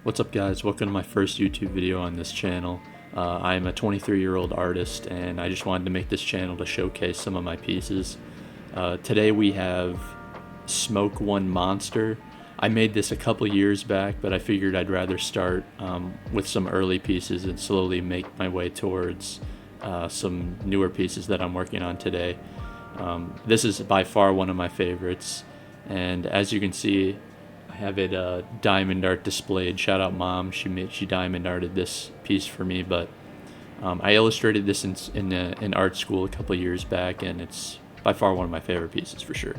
What's up, guys? Welcome to my first YouTube video on this channel. I'm a 23-year-old artist, and I just wanted to make this channel to showcase some of my pieces. Today we have Smoke One Monster. I made this a couple years back, but I figured I'd rather start with some early pieces and slowly make my way towards some newer pieces that I'm working on today. This is by far one of my favorites, and as you can see, I have it diamond art displayed. Shout out Mom, she diamond arted this piece for me. But I illustrated this in art school a couple years back, and it's by far one of my favorite pieces for sure.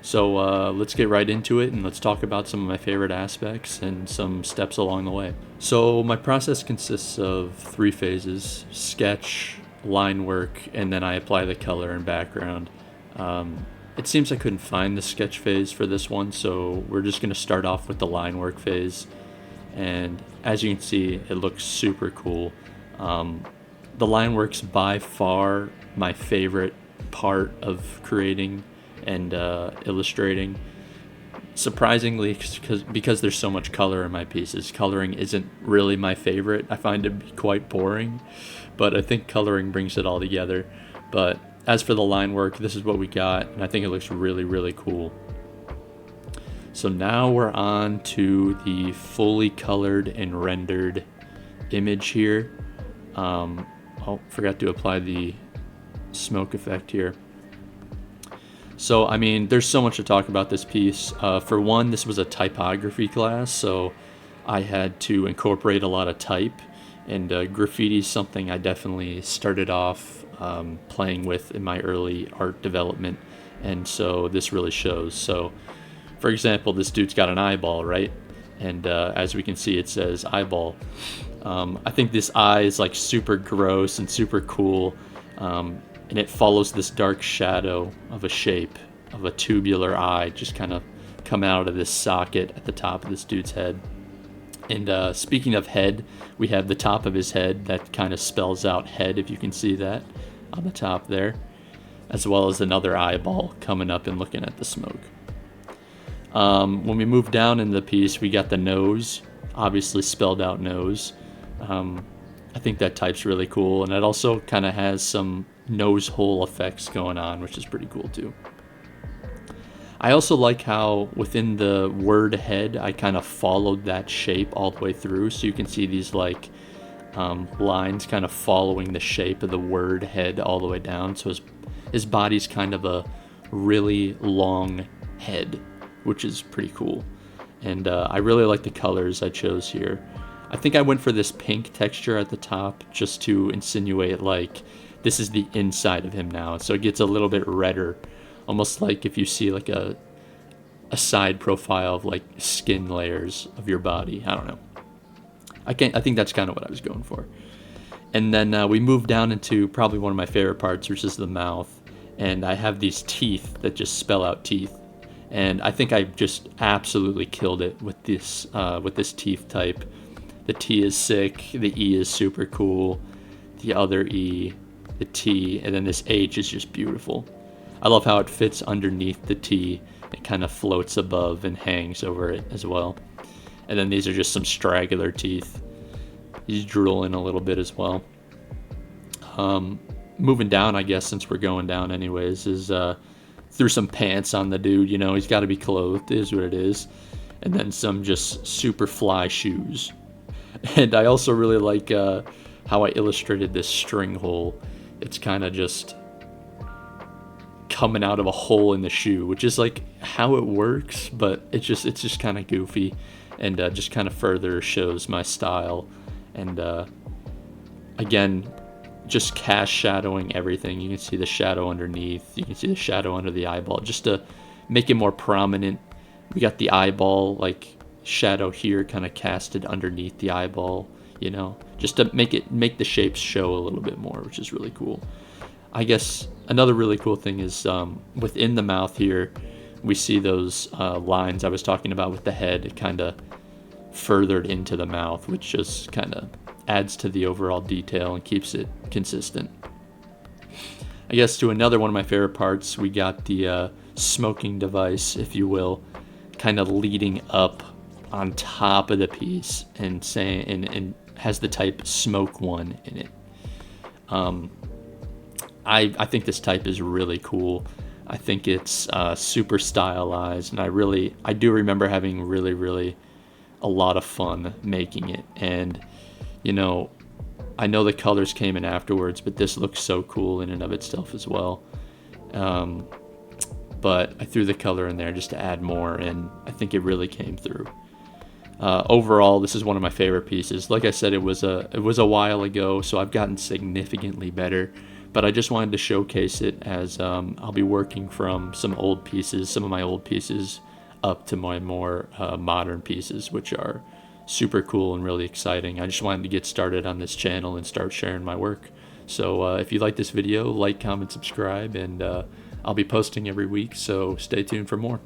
So let's get right into it, and let's talk about some of my favorite aspects and some steps along the way. So my process consists of 3 phases: sketch, line work, and then I apply the color and background. It seems I couldn't find the sketch phase for this one, so we're just going to start off with the line work phase. And as you can see, it looks super cool. The line work's by far my favorite part of creating and illustrating. Surprisingly, because there's so much color in my pieces, coloring isn't really my favorite. I find it to be quite boring, but I think coloring brings it all together. But as for the line work, this is what we got, and I think it looks really, really cool. So now we're on to the fully colored and rendered image here. Oh, forgot to apply the smoke effect here. So, I mean, there's so much to talk about this piece. For one, this was a typography class, so I had to incorporate a lot of type, and graffiti is something I definitely started off playing with in my early art development, and so this really shows. So, for example, this dude's got an eyeball, right? And as we can see, it says eyeball. I think this eye is like super gross and super cool. And it follows this dark shadow of a shape of a tubular eye just kind of come out of this socket at the top of this dude's head. And speaking of head, we have the top of his head that kind of spells out head, if you can see that on the top there, as well as another eyeball coming up and looking at the smoke. When we move down in the piece, we got the nose, obviously spelled out nose. I think that type's really cool, and it also kind of has some nose hole effects going on, which is pretty cool too. I also like how within the word head, I kind of followed that shape all the way through, so you can see these like lines kind of following the shape of the word head all the way down. So his body's kind of a really long head, which is pretty cool. And I really like the colors I chose here. I think I went for this pink texture at the top just to insinuate like this is the inside of him now, so it gets a little bit redder, almost like if you see like a side profile of like skin layers of your body. I don't know. I think that's kind of what I was going for. And then we move down into probably one of my favorite parts, which is the mouth. And I have these teeth that just spell out teeth. And I think I just absolutely killed it with this teeth type. The T is sick. The E is super cool. The other E, the T, and then this H is just beautiful. I love how it fits underneath the T. It kind of floats above and hangs over it as well. And then these are just some straggler teeth. He's drooling a little bit as well. Moving down, I guess, since we're going down anyways, is threw some pants on the dude. You know, he's got to be clothed, is what it is. And then some just super fly shoes. And I also really like how I illustrated this string hole. It's kind of just coming out of a hole in the shoe, which is like how it works, but it's just kind of goofy, and just kind of further shows my style. And again, just cast shadowing everything. You can see the shadow underneath, you can see the shadow under the eyeball, just to make it more prominent. We got the eyeball like shadow here kind of casted underneath the eyeball, you know, just to make the shapes show a little bit more, which is really cool. I guess another really cool thing is within the mouth here, we see those lines I was talking about with the head kind of furthered into the mouth, which just kind of adds to the overall detail and keeps it consistent. I guess to another one of my favorite parts, we got the smoking device, if you will, kind of leading up on top of the piece and and has the type smoke 1 in it. I think this type is really cool. I think it's super stylized, and I do remember having really a lot of fun making it. And you know, I know the colors came in afterwards, but this looks so cool in and of itself as well. But I threw the color in there just to add more, and I think it really came through. Overall, this is one of my favorite pieces. Like I said, it was a while ago, so I've gotten significantly better. But I just wanted to showcase it as I'll be working from some of my old pieces, up to my more modern pieces, which are super cool and really exciting. I just wanted to get started on this channel and start sharing my work. So if you like this video, like, comment, subscribe, and I'll be posting every week, so stay tuned for more.